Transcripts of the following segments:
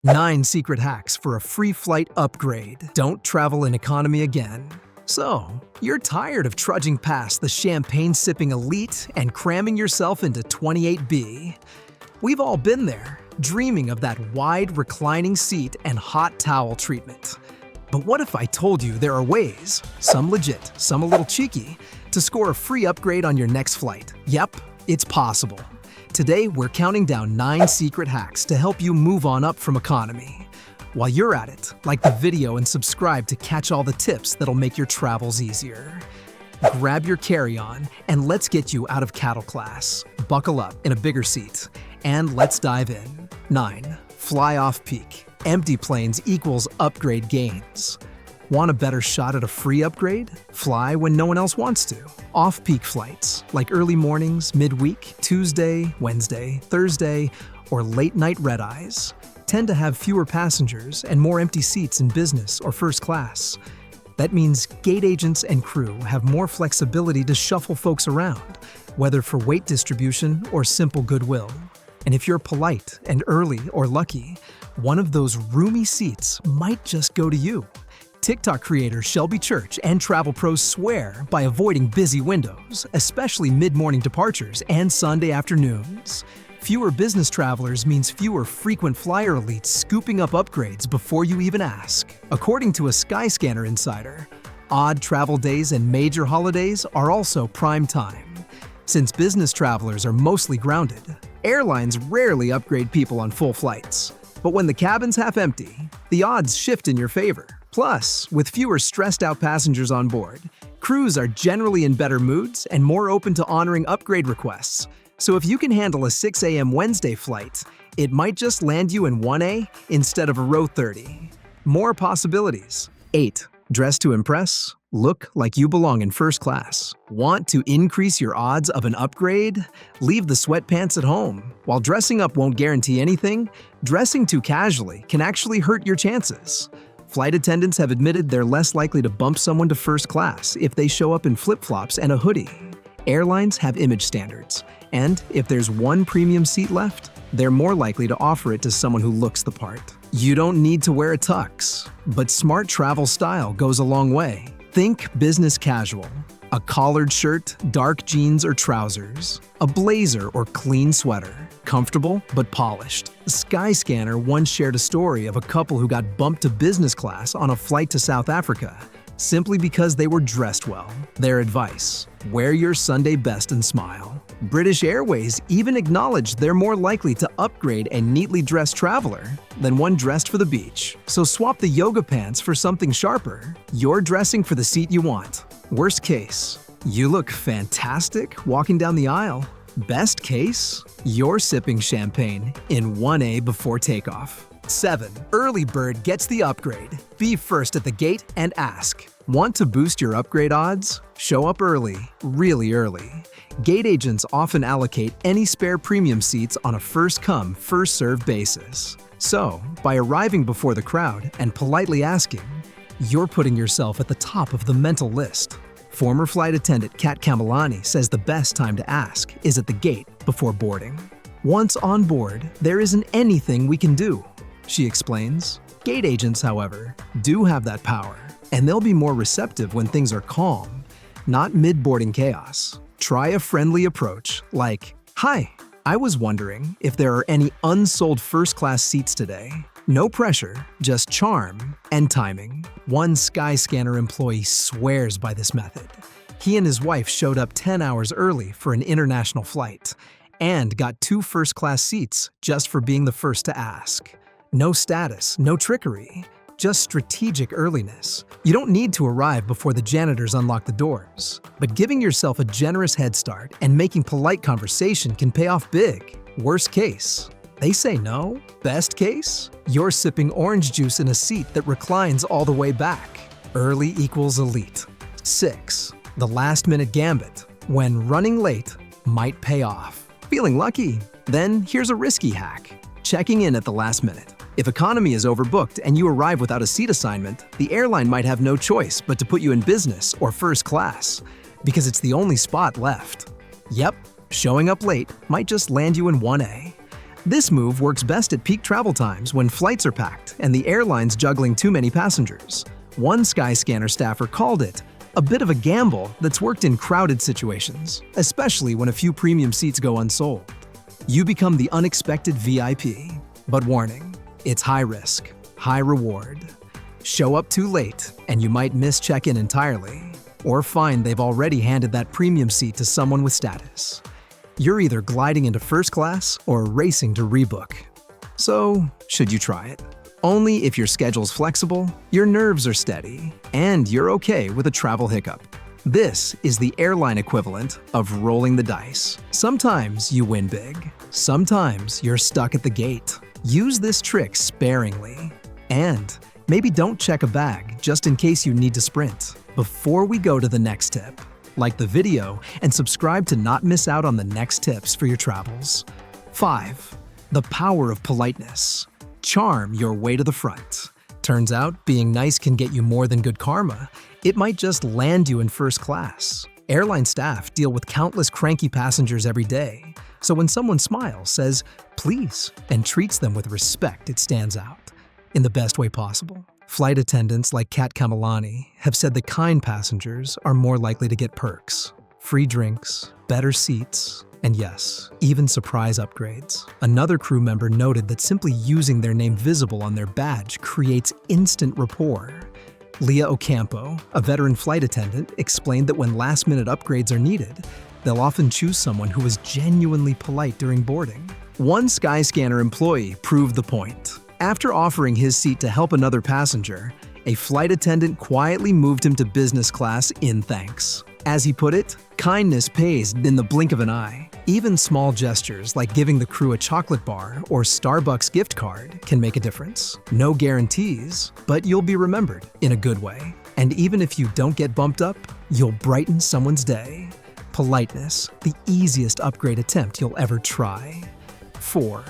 9 secret hacks for a free flight upgrade. Don't travel in economy again. So, you're tired of trudging past the champagne-sipping elite and cramming yourself into 28B. We've all been there, dreaming of that wide reclining seat and hot towel treatment. But what if I told you there are ways, some legit, some a little cheeky, to score a free upgrade on your next flight? Yep, it's possible. Today, we're counting down 9 secret hacks to help you move on up from economy. While you're at it, like the video and subscribe to catch all the tips that'll make your travels easier. Grab your carry-on and let's get you out of cattle class. Buckle up in a bigger seat, and let's dive in. 9. Fly off peak. Empty planes equals upgrade gains. Want a better shot at a free upgrade? Fly when no one else wants to. Off-peak flights, like early mornings, midweek, Tuesday, Wednesday, Thursday, or late-night red-eyes, tend to have fewer passengers and more empty seats in business or first class. That means gate agents and crew have more flexibility to shuffle folks around, whether for weight distribution or simple goodwill. And if you're polite and early or lucky, one of those roomy seats might just go to you. TikTok creator Shelby Church and travel pros swear by avoiding busy windows, especially mid-morning departures and Sunday afternoons. Fewer business travelers means fewer frequent flyer elites scooping up upgrades before you even ask. According to a Skyscanner insider, odd travel days and major holidays are also prime time. Since business travelers are mostly grounded, airlines rarely upgrade people on full flights. But when the cabin's half empty, the odds shift in your favor. Plus, with fewer stressed-out passengers on board, crews are generally in better moods and more open to honoring upgrade requests. So if you can handle a 6 a.m. Wednesday flight, it might just land you in 1A instead of a row 30. More possibilities. 8. Dress to impress? Look like you belong in first class. Want to increase your odds of an upgrade? Leave the sweatpants at home. While dressing up won't guarantee anything, dressing too casually can actually hurt your chances. Flight attendants have admitted they're less likely to bump someone to first class if they show up in flip-flops and a hoodie. Airlines have image standards, and if there's one premium seat left, they're more likely to offer it to someone who looks the part. You don't need to wear a tux, but smart travel style goes a long way. Think business casual. A collared shirt, dark jeans or trousers, a blazer or clean sweater. Comfortable but polished. Skyscanner once shared a story of a couple who got bumped to business class on a flight to South Africa simply because they were dressed well. Their advice: wear your Sunday best and smile. British Airways even acknowledged they're more likely to upgrade a neatly dressed traveler than one dressed for the beach. So swap the yoga pants for something sharper. You're dressing for the seat you want. Worst case, you look fantastic walking down the aisle. Best case, you're sipping champagne in 1A before takeoff. 7. Early bird gets the upgrade. Be first at the gate and ask. Want to boost your upgrade odds? Show up early, really early. Gate agents often allocate any spare premium seats on a first-come, first-served basis. So, by arriving before the crowd and politely asking, you're putting yourself at the top of the mental list. Former flight attendant Kat Kamalani says the best time to ask is at the gate before boarding. Once on board, there isn't anything we can do, she explains. Gate agents, however, do have that power, and they'll be more receptive when things are calm, not mid-boarding chaos. Try a friendly approach like, "Hi, I was wondering if there are any unsold first-class seats today." No pressure, just charm and timing. One Skyscanner employee swears by this method. He and his wife showed up 10 hours early for an international flight and got 2 first-class seats just for being the first to ask. No status, no trickery, just strategic earliness. You don't need to arrive before the janitors unlock the doors, but giving yourself a generous head start and making polite conversation can pay off big. Worst case, they say no. Best case, you're sipping orange juice in a seat that reclines all the way back. Early equals elite. 6. The last-minute gambit. When running late might pay off. Feeling lucky? Then here's a risky hack. Checking in at the last minute. If economy is overbooked and you arrive without a seat assignment, the airline might have no choice but to put you in business or first class, because it's the only spot left. Yep, showing up late might just land you in 1A. This move works best at peak travel times when flights are packed and the airline's juggling too many passengers. One Skyscanner staffer called it a bit of a gamble that's worked in crowded situations, especially when a few premium seats go unsold. You become the unexpected VIP. But warning, it's high risk, high reward. Show up too late and you might miss check-in entirely, or find they've already handed that premium seat to someone with status. You're either gliding into first class or racing to rebook. So, should you try it? Only if your schedule's flexible, your nerves are steady, and you're okay with a travel hiccup. This is the airline equivalent of rolling the dice. Sometimes you win big, sometimes you're stuck at the gate. Use this trick sparingly. And maybe don't check a bag just in case you need to sprint. Before we go to the next tip, like the video and subscribe to not miss out on the next tips for your travels. 5. The power of politeness. Charm your way to the front. Turns out, being nice can get you more than good karma. It might just land you in first class. Airline staff deal with countless cranky passengers every day, so when someone smiles, says, "please," and treats them with respect, it stands out in the best way possible. Flight attendants like Kat Kamalani have said the kind passengers are more likely to get perks, free drinks, better seats, and yes, even surprise upgrades. Another crew member noted that simply using their name visible on their badge creates instant rapport. Leah Ocampo, a veteran flight attendant, explained that when last-minute upgrades are needed, they'll often choose someone who is genuinely polite during boarding. One Skyscanner employee proved the point. After offering his seat to help another passenger, a flight attendant quietly moved him to business class in thanks. As he put it, kindness pays in the blink of an eye. Even small gestures like giving the crew a chocolate bar or Starbucks gift card can make a difference. No guarantees, but you'll be remembered in a good way. And even if you don't get bumped up, you'll brighten someone's day. Politeness, the easiest upgrade attempt you'll ever try. 4.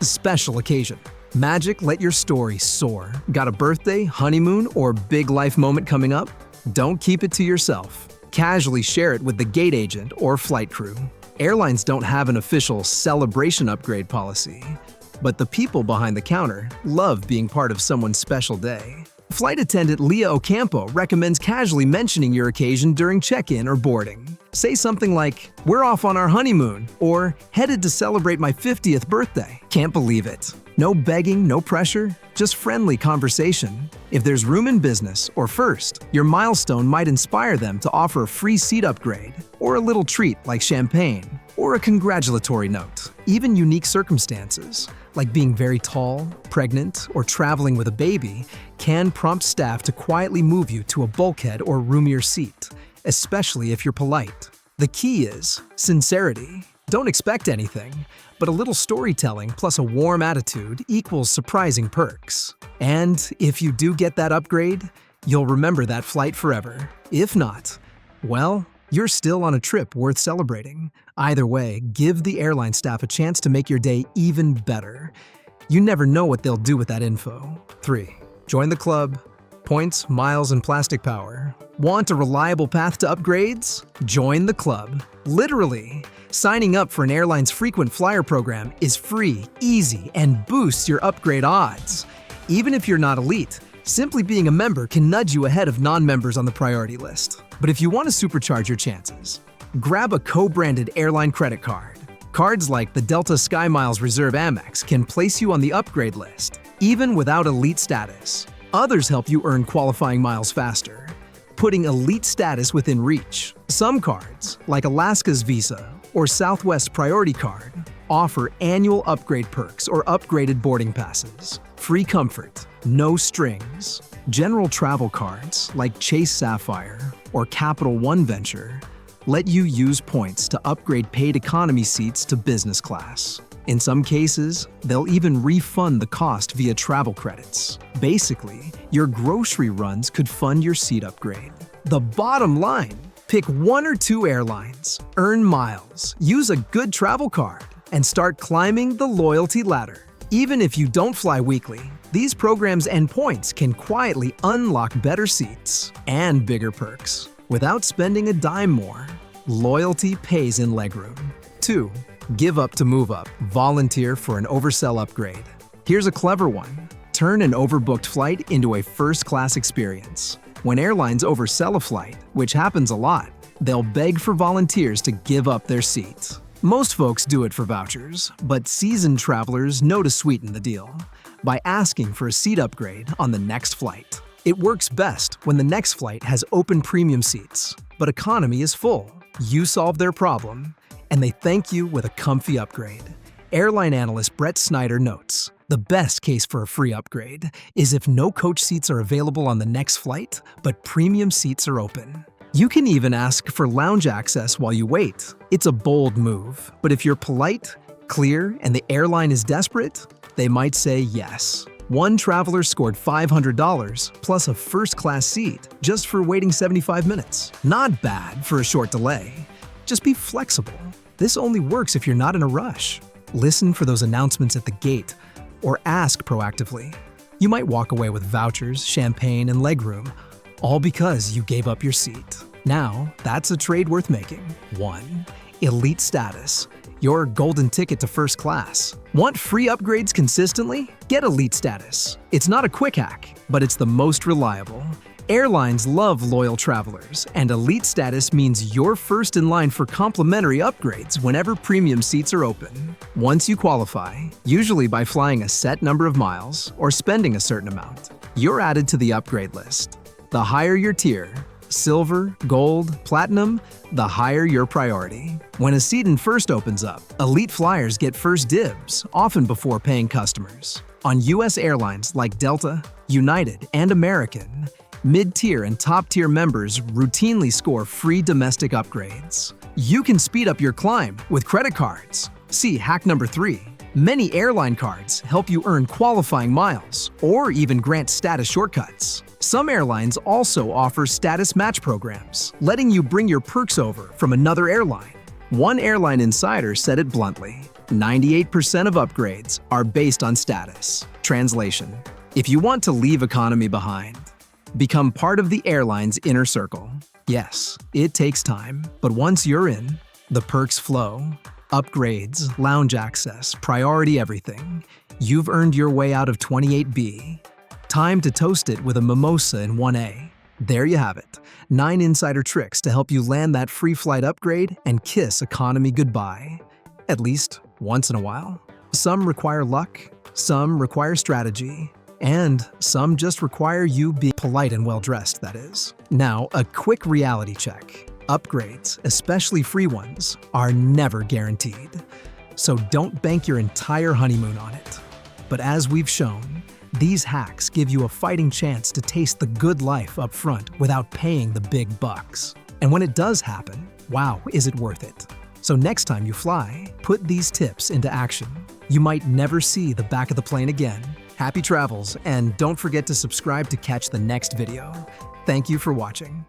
Special occasion. Magic, let your story soar. Got a birthday, honeymoon, or big life moment coming up? Don't keep it to yourself. Casually share it with the gate agent or flight crew. Airlines don't have an official celebration upgrade policy, but the people behind the counter love being part of someone's special day. Flight attendant Leah Ocampo recommends casually mentioning your occasion during check-in or boarding. Say something like, "We're off on our honeymoon," or "Headed to celebrate my 50th birthday." Can't believe it. No begging, no pressure, just friendly conversation. If there's room in business or first, your milestone might inspire them to offer a free seat upgrade, or a little treat like champagne, or a congratulatory note. Even unique circumstances, like being very tall, pregnant, or traveling with a baby, can prompt staff to quietly move you to a bulkhead or roomier seat, especially if you're polite. The key is sincerity. Don't expect anything, but a little storytelling plus a warm attitude equals surprising perks. And if you do get that upgrade, you'll remember that flight forever. If not, well, you're still on a trip worth celebrating. Either way, give the airline staff a chance to make your day even better. You never know what they'll do with that info. 3. Join the club. Points, miles, and plastic power. Want a reliable path to upgrades? Join the club. Literally. Signing up for an airline's frequent flyer program is free, easy, and boosts your upgrade odds. Even if you're not elite, simply being a member can nudge you ahead of non-members on the priority list. But if you want to supercharge your chances, grab a co-branded airline credit card. Cards like the Delta SkyMiles Reserve Amex can place you on the upgrade list, even without elite status. Others help you earn qualifying miles faster, putting elite status within reach. Some cards, like Alaska's Visa or Southwest Priority Card, offer annual upgrade perks or upgraded boarding passes. Free comfort, no strings. General travel cards, like Chase Sapphire or Capital One Venture, let you use points to upgrade paid economy seats to business class. In some cases, they'll even refund the cost via travel credits. Basically, your grocery runs could fund your seat upgrade. The bottom line, pick one or two airlines, earn miles, use a good travel card, and start climbing the loyalty ladder. Even if you don't fly weekly, these programs and points can quietly unlock better seats and bigger perks without spending a dime more. Loyalty pays in legroom. 2. Give up to move up. Volunteer for an oversell upgrade. Here's a clever one. Turn an overbooked flight into a first-class experience. When airlines oversell a flight, which happens a lot, they'll beg for volunteers to give up their seats. Most folks do it for vouchers, but seasoned travelers know to sweeten the deal by asking for a seat upgrade on the next flight. It works best when the next flight has open premium seats, but economy is full. You solve their problem, and they thank you with a comfy upgrade. Airline analyst Brett Snyder notes, the best case for a free upgrade is if no coach seats are available on the next flight, but premium seats are open. You can even ask for lounge access while you wait. It's a bold move, but if you're polite, clear, and the airline is desperate, they might say yes. One traveler scored $500 plus a first-class seat just for waiting 75 minutes. Not bad for a short delay. Just be flexible. This only works if you're not in a rush. Listen for those announcements at the gate or ask proactively. You might walk away with vouchers, champagne, and legroom, all because you gave up your seat. Now, that's a trade worth making. 1. Elite status. Your golden ticket to first class. Want free upgrades consistently? Get elite status. It's not a quick hack, but it's the most reliable. Airlines love loyal travelers, and elite status means you're first in line for complimentary upgrades whenever premium seats are open. Once you qualify, usually by flying a set number of miles or spending a certain amount, you're added to the upgrade list. The higher your tier, silver, gold, platinum, the higher your priority. When a seat in first opens up, elite flyers get first dibs, often before paying customers. On U.S. airlines like Delta, United, and American, mid-tier and top-tier members routinely score free domestic upgrades. You can speed up your climb with credit cards. See hack number 3. Many airline cards help you earn qualifying miles or even grant status shortcuts. Some airlines also offer status match programs, letting you bring your perks over from another airline. One airline insider said it bluntly, 98% of upgrades are based on status. Translation: if you want to leave economy behind, become part of the airline's inner circle. Yes, it takes time, but once you're in, the perks flow. Upgrades, lounge access, priority everything. You've earned your way out of 28B. Time to toast it with a mimosa in 1A. There you have it. 9 insider tricks to help you land that free flight upgrade and kiss economy goodbye. At least once in a while. Some require luck, some require strategy, and some just require you be polite and well-dressed, that is. Now, a quick reality check. Upgrades, especially free ones, are never guaranteed. So don't bank your entire honeymoon on it. But as we've shown, these hacks give you a fighting chance to taste the good life up front without paying the big bucks. And when it does happen, wow, is it worth it? So next time you fly, put these tips into action. You might never see the back of the plane again. Happy travels, and don't forget to subscribe to catch the next video. Thank you for watching.